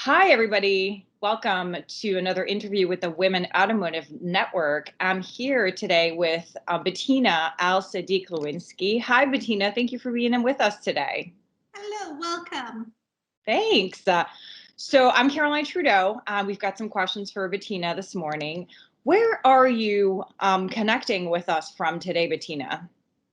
Hi, everybody. Welcome to another interview with the Women Automotive Network. I'm here today with Bettina Sadik Lowinski. Hi, Bettina. Thank you for being in with us today. Hello, welcome. Thanks. So I'm Caroline Trudeau. We've got some questions for Bettina this morning. Where are you connecting with us from today, Bettina?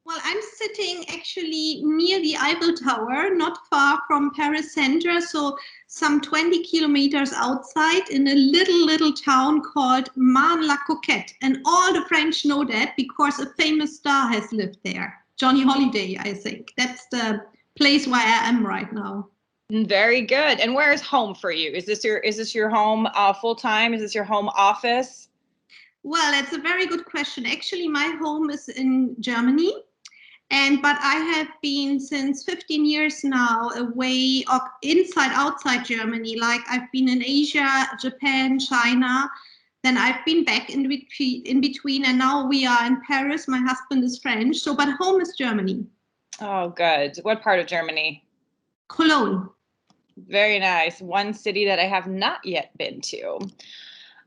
Well, I'm sitting actually near the Eiffel Tower, not far from Paris Center, so some 20 kilometers outside in a little town called Marne-la-Coquette. And all the French know that because a famous star has lived there. Johnny Holiday, I think. That's the place where I am right now. Very good. And where is home for you? Is this your home full time? Is this your home office? Well, that's a very good question. Actually, my home is in Germany. But I have been since 15 years now away outside Germany. Like I've been in Asia, Japan, China. Then I've been back in between, and now we are in Paris. My husband is French, but home is Germany. Oh, good. What part of Germany? Cologne. Very nice. One city that I have not yet been to.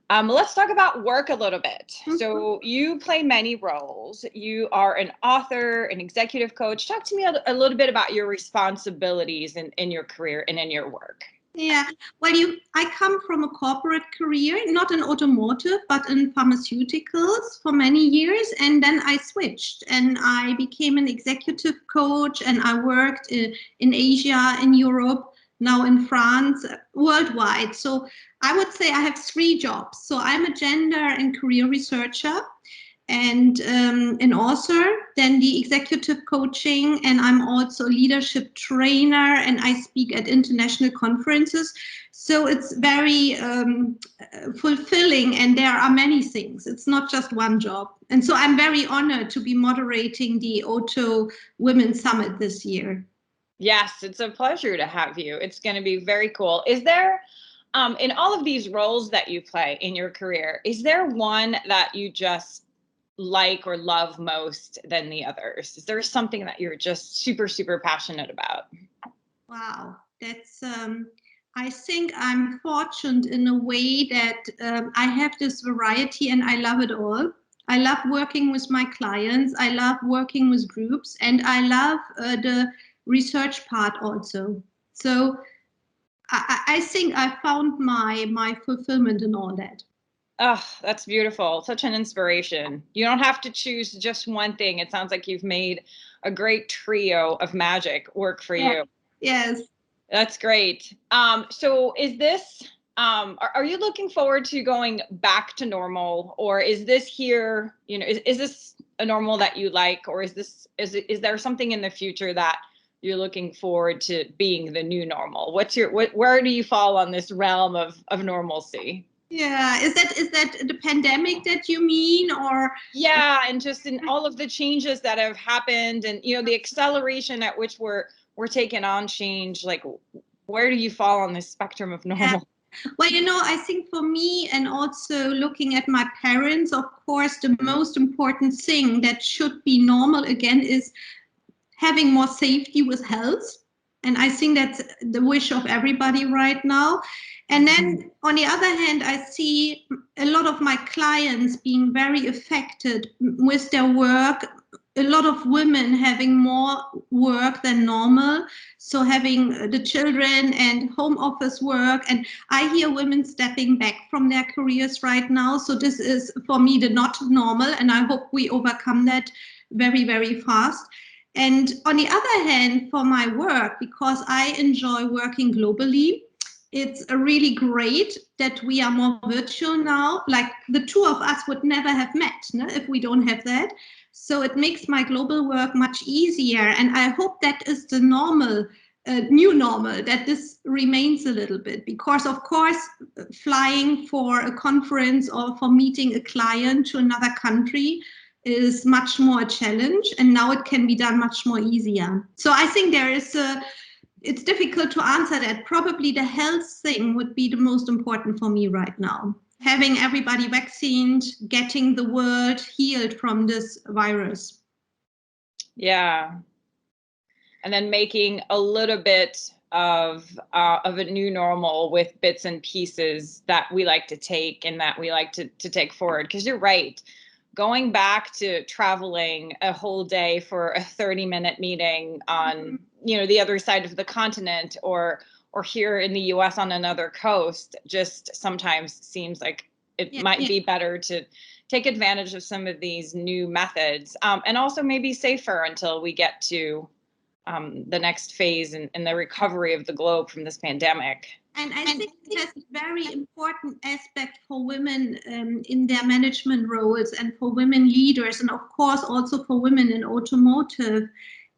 Let's talk about work a little bit. Mm-hmm. So you play many roles. You are an author, an executive coach. Talk to me a little bit about your responsibilities in your career and in your work. Yeah, well, I come from a corporate career, not in automotive, but in pharmaceuticals for many years. And then I switched and I became an executive coach, and I worked in Asia, in Europe, now in France, worldwide. So I would say I have 3 jobs. So I'm a gender and career researcher and an author, then the executive coaching, and I'm also a leadership trainer, and I speak at international conferences. So it's very fulfilling, and there are many things. It's not just one job. And so I'm very honored to be moderating the Auto Women Summit this year. Yes, it's a pleasure to have you. It's going to be very cool. Is there, in all of these roles that you play in your career, is there one that you just like or love most than the others? Is there something that you're just super passionate about? Wow, that's I think I'm fortunate in a way that I have this variety and I love it all. I love working with my clients, I love working with groups, and I love the research part also. So I think I found my fulfillment in all that. Oh, that's beautiful. Such an inspiration. You don't have to choose just one thing. It sounds like you've made a great trio of magic work for you. Yes. That's great. So is this, are you looking forward to going back to normal, or is this here, is this a normal that you like, or is there something in the future that you're looking forward to being the new normal? Where do you fall on this realm of normalcy? Yeah, is that the pandemic that you mean, or? Yeah, and just in all of the changes that have happened, and the acceleration at which we're taking on change, like where do you fall on this spectrum of normal? Yeah. Well, I think for me, and also looking at my parents, of course, the most important thing that should be normal again is having more safety with health. And I think that's the wish of everybody right now. And then on the other hand, I see a lot of my clients being very affected with their work. A lot of women having more work than normal. So having the children and home office work. And I hear women stepping back from their careers right now. So this is for me the not normal. And I hope we overcome that very fast. And on the other hand, for my work, because I enjoy working globally, it's really great that we are more virtual now. Like the two of us would never have met if we don't have that. So it makes my global work much easier. And I hope that is the normal, new normal, that this remains a little bit. Because of course, flying for a conference or for meeting a client to another country is much more a challenge, and now it can be done much more easier. So I think it's difficult to answer that. Probably the health thing would be the most important for me right now. Having everybody vaccinated, getting the world healed from this virus. Yeah. And then making a little bit of a new normal with bits and pieces that we like to take and that we like to take forward. Because you're right, going back to traveling a whole day for a 30-minute meeting on, you know, the other side of the continent, or here in the US on another coast, just sometimes seems like it might be better to take advantage of some of these new methods, and also maybe safer until we get to the next phase in the recovery of the globe from this pandemic. And I think that's a very important aspect for women in their management roles, and for women leaders, and of course also for women in automotive,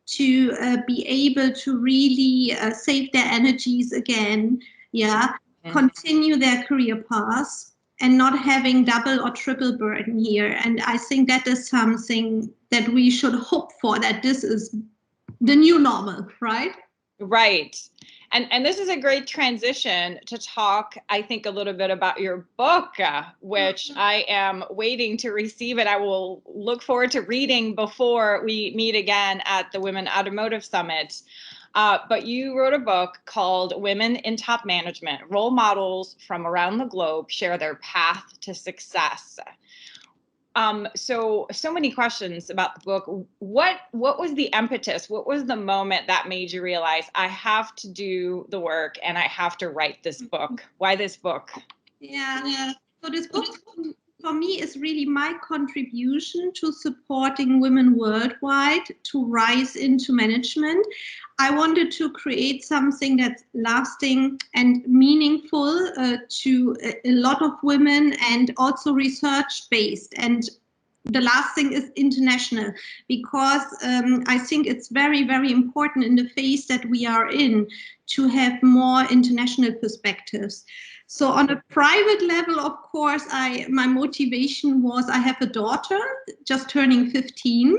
to be able to really save their energies again, continue their career paths, and not having double or triple burden here. And I think that is something that we should hope for, that this is the new normal, right? Right. And this is a great transition to talk, I think, a little bit about your book, which I am waiting to receive, and I will look forward to reading before we meet again at the Women Automotive Summit. But you wrote a book called Women in Top Management: Role Models from Around the Globe Share Their Path to Success. So many questions about the book. What was the impetus? What was the moment that made you realize, I have to do the work and I have to write this book? Why this book? Yeah. So this book for me is really my contribution to supporting women worldwide to rise into management. I wanted to create something that's lasting and meaningful to a lot of women, and also research-based. And the last thing is international, because I think it's very, very important in the phase that we are in to have more international perspectives. So on a private level, of course, my motivation was, I have a daughter just turning 15,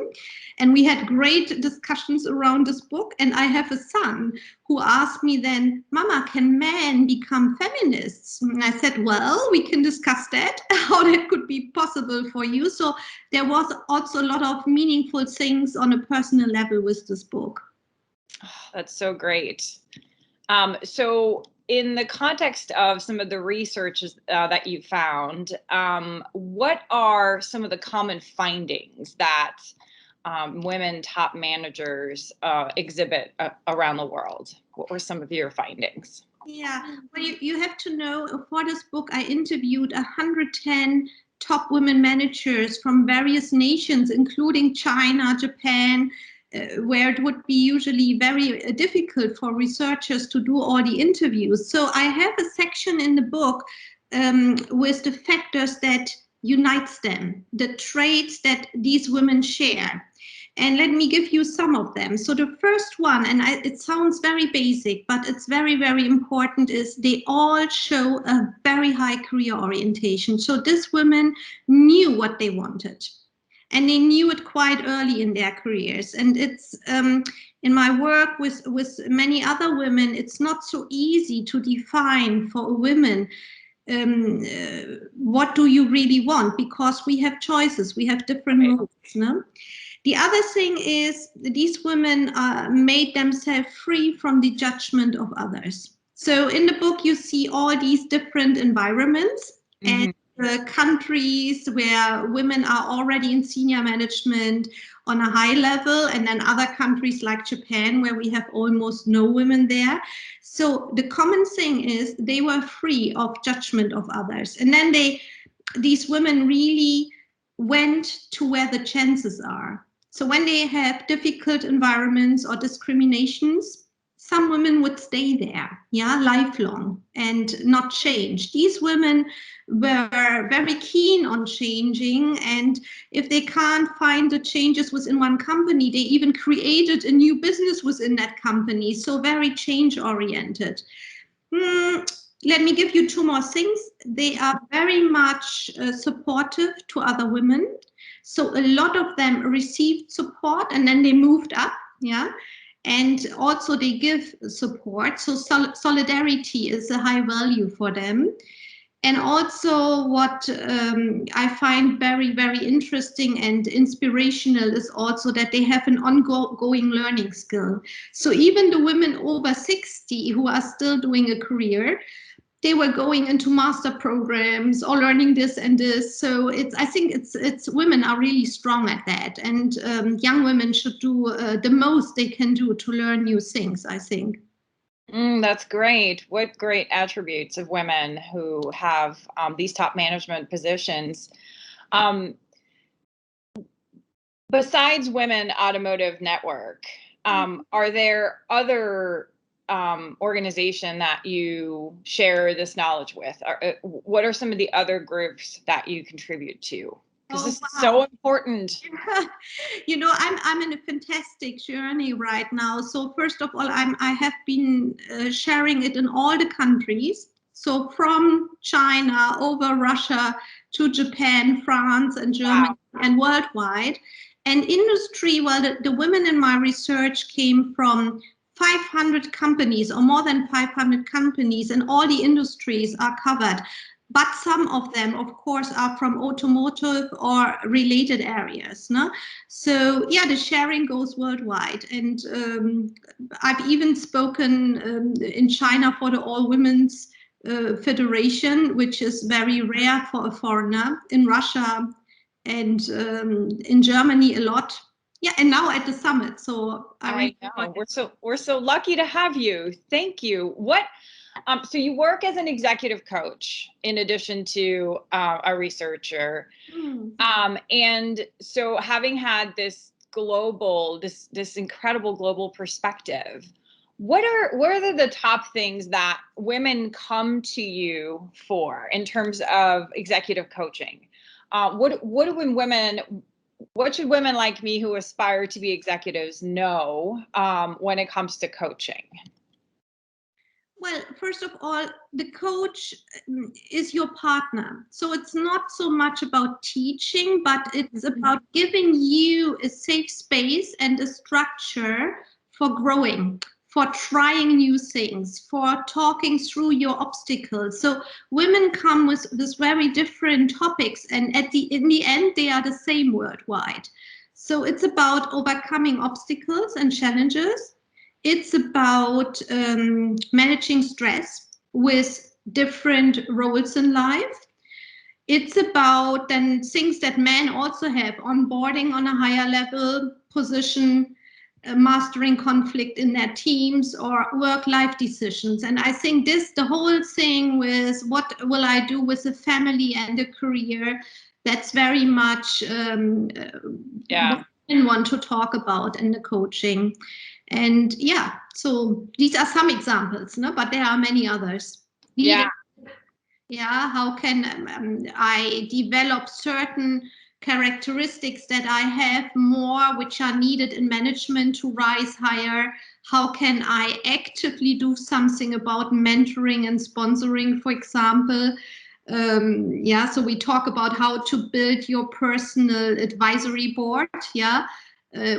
and we had great discussions around this book. And I have a son who asked me then, Mama, can men become feminists? And I said, well, we can discuss that, how that could be possible for you. So there was also a lot of meaningful things on a personal level with this book. Oh, that's so great. So in the context of some of the research that you found, what are some of the common findings that women top managers exhibit around the world? What were some of your findings? Yeah, well, you have to know, for this book, I interviewed 110 top women managers from various nations, including China, Japan, where it would be usually very difficult for researchers to do all the interviews. So I have a section in the book with the factors that unites them, the traits that these women share. And let me give you some of them. So the first one, and it sounds very basic, but it's very, very important, is they all show a very high career orientation. So these women knew what they wanted, and they knew it quite early in their careers. And it's in my work with many other women, it's not so easy to define for a woman what do you really want, because we have choices, we have different routes. No? The other thing is, these women made themselves free from the judgment of others. So in the book, you see all these different environments and countries where women are already in senior management on a high level, and then other countries like Japan, where we have almost no women there. So the common thing is, they were free of judgment of others. And then these women really went to where the chances are. So when they have difficult environments or discriminations, some women would stay there, lifelong, and not change. These women were very keen on changing, and if they can't find the changes within one company, they even created a new business within that company. So very change-oriented. Let me give you two more things. They are very much supportive to other women. So a lot of them received support and then they moved up, and also they give support. So solidarity is a high value for them. And also what I find very, very interesting and inspirational is also that they have an ongoing learning skill. So even the women over 60 who are still doing a career, they were going into master programs or learning this and this. So I think it's women are really strong at that, and young women should do the most they can do to learn new things, I think. That's great. What great attributes of women who have these top management positions. Besides Women Automotive Network, are there other organization that you share this knowledge with? What are some of the other groups that you contribute to? Because this is so important. You know, I'm in a fantastic journey right now. So first of all, I have been sharing it in all the countries. So from China over Russia to Japan, France, and Germany, and worldwide. And industry, well, the women in my research came from 500 companies or more than 500 companies, and all the industries are covered. But some of them, of course, are from automotive or related areas. No? So, yeah, the sharing goes worldwide. And I've even spoken in China for the All Women's Federation, which is very rare for a foreigner, in Russia and in Germany a lot. Yeah, and now at the summit. So I know we're so lucky to have you. Thank you. What? So you work as an executive coach in addition to a researcher, and so having had this global, this incredible global perspective, what are the top things that women come to you for in terms of executive coaching? What should women like me who aspire to be executives know when it comes to coaching? Well, first of all, the coach is your partner. So it's not so much about teaching, but it's about giving you a safe space and a structure for growing, for trying new things, for talking through your obstacles. So women come with very different topics, and in the end, they are the same worldwide. So it's about overcoming obstacles and challenges. It's about managing stress with different roles in life. It's about then things that men also have, onboarding on a higher level position, mastering conflict in their teams, or work-life decisions. And I think the whole thing with what will I do with a family and a career, that's very much what I want to talk about in the coaching. And yeah, so these are some examples, no? But there are many others. Yeah, how can I develop certain characteristics that I have more, which are needed in management to rise higher? How can I actively do something about mentoring and sponsoring, for example? So we talk about how to build your personal advisory board,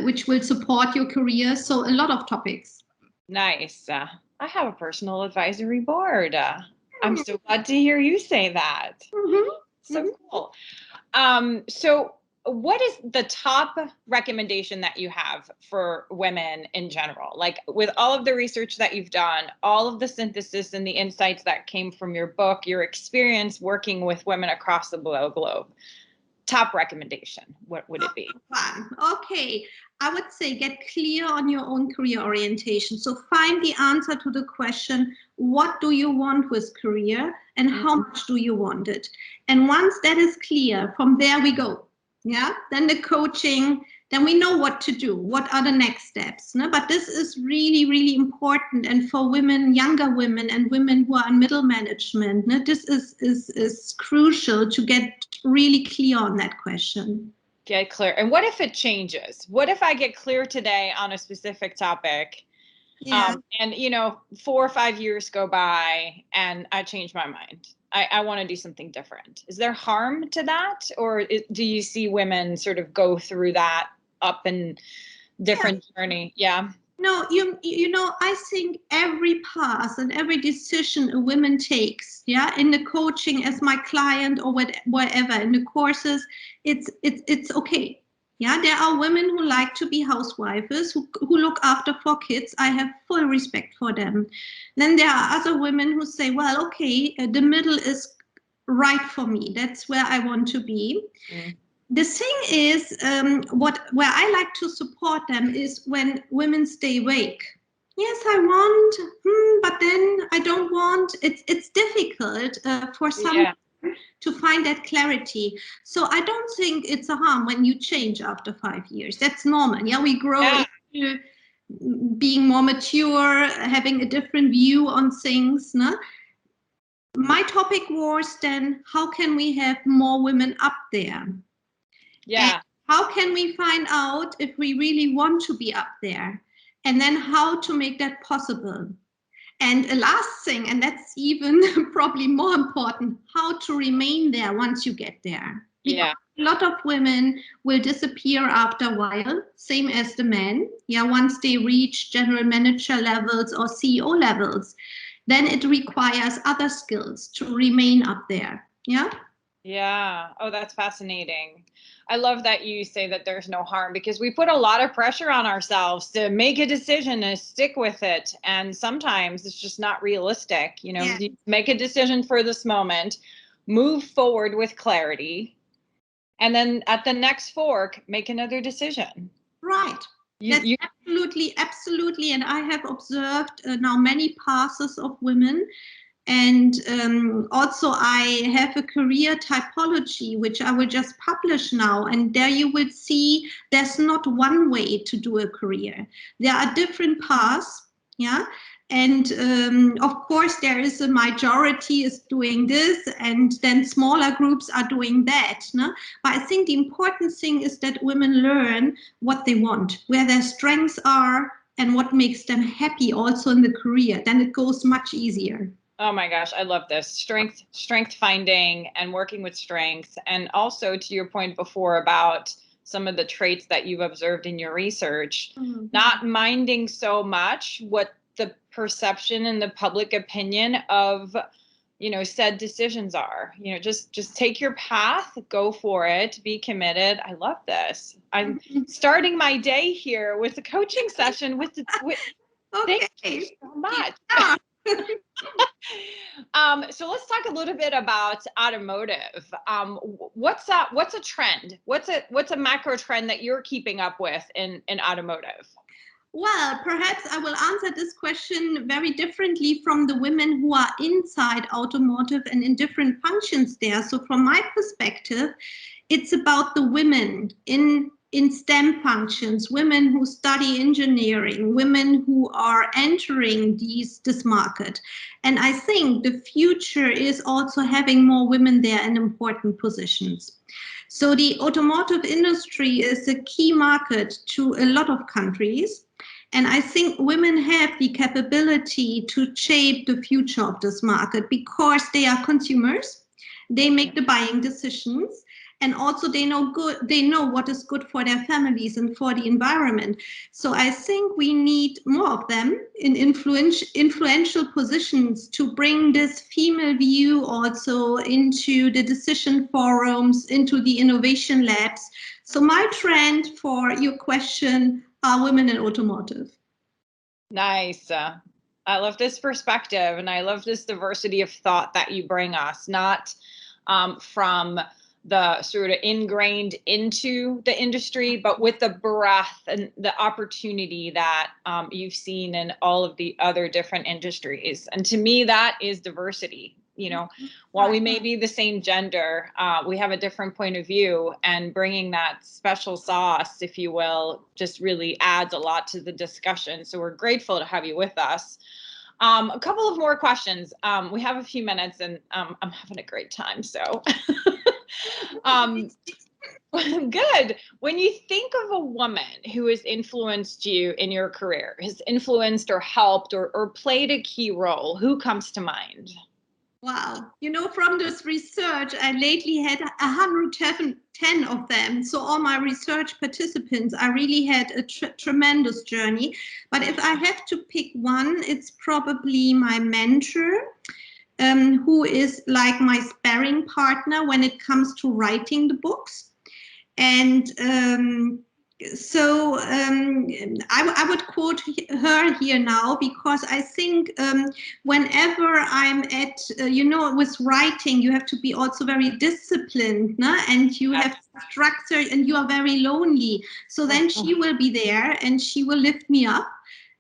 which will support your career. So a lot of topics. Nice. I have a personal advisory board. I'm so glad to hear you say that. So cool. So what is the top recommendation that you have for women in general? Like with all of the research that you've done, all of the synthesis and the insights that came from your book, your experience working with women across the globe, top recommendation, what would it be? Okay, I would say get clear on your own career orientation. So find the answer to the question, what do you want with career and how much do you want it? And once that is clear, from there we go. Yeah, then the coaching, then we know what to do. What are the next steps? No? But this is really, really important. And for women, younger women and women who are in middle management, no? This is crucial to get really clear on that question. Get clear. And what if it changes? What if I get clear today on a specific topic? And 4 or 5 years go by and I change my mind. I want to do something different. Is there harm to that? Or do you see women sort of go through that up and different journey? Yeah. No, you know, I think every path and every decision a woman takes, yeah, in the coaching as my client or wherever in the courses, it's okay. Yeah, there are women who like to be housewives, who look after 4 kids. I have full respect for them. Then there are other women who say, well, okay, the middle is right for me. That's where I want to be. Mm. The thing is, where I like to support them is when women stay awake. Yes, I want, but then I don't want. It's difficult for some Yeah. to find that clarity. So I don't think it's a harm when you change after 5 years. That's normal. Yeah, we grow Yeah. into being more mature, having a different view on things. No? My topic was then, how can we have more women up there? And Yeah. how can we find out if we really want to be up there? And then how to make that possible? And a last thing, and that's even probably more important, how to remain there once you get there. Because Yeah. a lot of women will disappear after a while, same as the men. Yeah, once they reach general manager levels or CEO levels, then it requires other skills to remain up there. Yeah. Yeah. Oh, that's fascinating. I love that you say that there's no harm because we put a lot of pressure on ourselves to make a decision and stick with it. And sometimes it's just not realistic. You know, Yeah. you make a decision for this moment, move forward with clarity, and then at the next fork, make another decision. Right. That's You absolutely, absolutely. And I have observed now many passes of women. And also, I have a career typology, which I will just publish now. And there you will see there's not one way to do a career, there are different paths. Yeah. And of course, there is a majority is doing this, and then smaller groups are doing that. No? But I think the important thing is that women learn what they want, where their strengths are, and what makes them happy also in the career. Then it goes much easier. Oh my gosh, I love this. Strength finding and working with strengths. And also to your point before about some of the traits that you've observed in your research, not minding so much what the perception and the public opinion of, said decisions are. Just take your path, go for it, be committed. I love this. I'm starting my day here with a coaching session with thank you Okay. so much. Yeah. So let's talk a little bit about automotive. What's a trend? What's a macro trend that you're keeping up with in automotive? Well, perhaps I will answer this question very differently from the women who are inside automotive and in different functions there. So from my perspective, it's about the women in STEM functions, women who study engineering, women who are entering this market. And I think the future is also having more women there in important positions. So the automotive industry is a key market to a lot of countries. And I think women have the capability to shape the future of this market because they are consumers. They make the buying decisions, and also they know what is good for their families and for the environment. So I think we need more of them in influential positions to bring this female view also into the decision forums, into the innovation labs. So my trend for your question are women in automotive. Nice. I love this perspective, and I love this diversity of thought that you bring us, not from the sort of ingrained into the industry, but with the breadth and the opportunity that you've seen in all of the other different industries. And to me, that is diversity. While we may be the same gender, we have a different point of view, and bringing that special sauce, if you will, just really adds a lot to the discussion. So we're grateful to have you with us. A couple of more questions. We have a few minutes, and I'm having a great time. So good. When you think of a woman who has influenced you in your career, has influenced or helped or played a key role, who comes to mind? Wow. You know, from this research, I lately had 110 of them. So all my research participants, I really had a tremendous journey. But if I have to pick one, it's probably my mentor, who is like my sparring partner when it comes to writing the books. And I would quote her here now, because I think whenever I'm at, with writing, you have to be also very disciplined, no? And you have structure, and you are very lonely. So then she will be there and she will lift me up.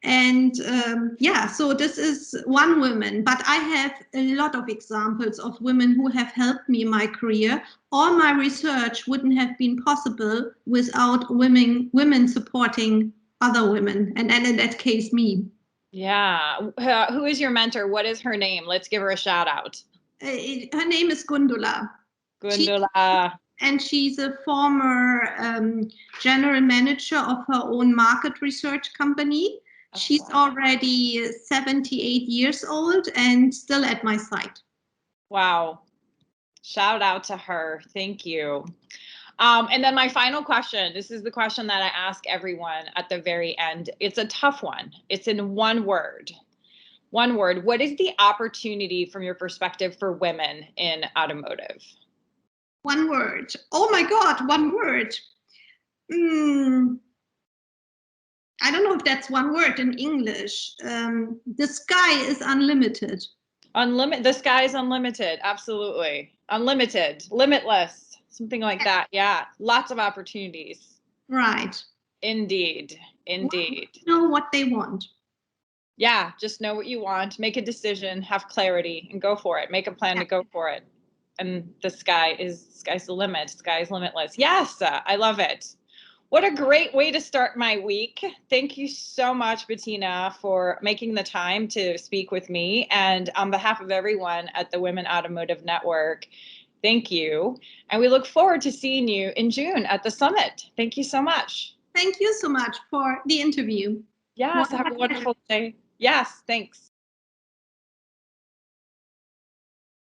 And so this is one woman, but I have a lot of examples of women who have helped me in my career. All my research wouldn't have been possible without women supporting other women, and in that case, me. Yeah. Who is your mentor? What is her name? Let's give her a shout out. Her name is Gundula. Gundula. She's a former general manager of her own market research company. She's already 78 years old and still at my side. Wow. Shout out to her. Thank you. And then my final question, this is the question that I ask everyone at the very end. It's a tough one. It's in one word. One word. What is the opportunity from your perspective for women in automotive? One word. Oh my God, one word. I don't know if that's one word in English. The sky is unlimited. The sky is unlimited. Absolutely. Unlimited, limitless, something like that. Yeah. Lots of opportunities. Right. Indeed. Indeed. Know what they want. Yeah. Just know what you want, make a decision, have clarity, and go for it. Make a plan to go for it. And the sky's the limit. Sky's limitless. Yes. I love it. What a great way to start my week. Thank you so much, Bettina, for making the time to speak with me. And on behalf of everyone at the Women Automotive Network, thank you. And we look forward to seeing you in June at the summit. Thank you so much. Thank you so much for the interview. Yes, have a wonderful day. Yes, thanks.